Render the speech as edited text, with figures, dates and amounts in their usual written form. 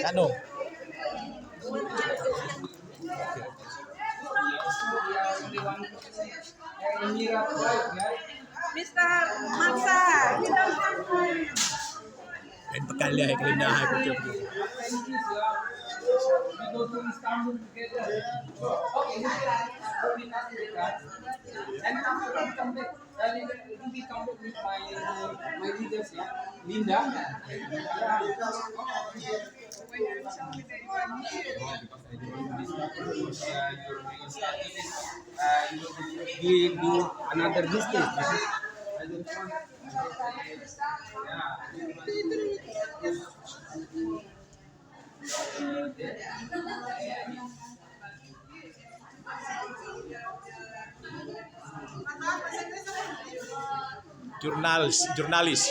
Ano? Mr. Mansa, you don't have one. Kain pagkalya, kalinahay ko ito. We go to Istanbul together. Okay, and after we come back, we come back with my leaders, yeah. Linda. We do another business. I don't want. Jurnalis.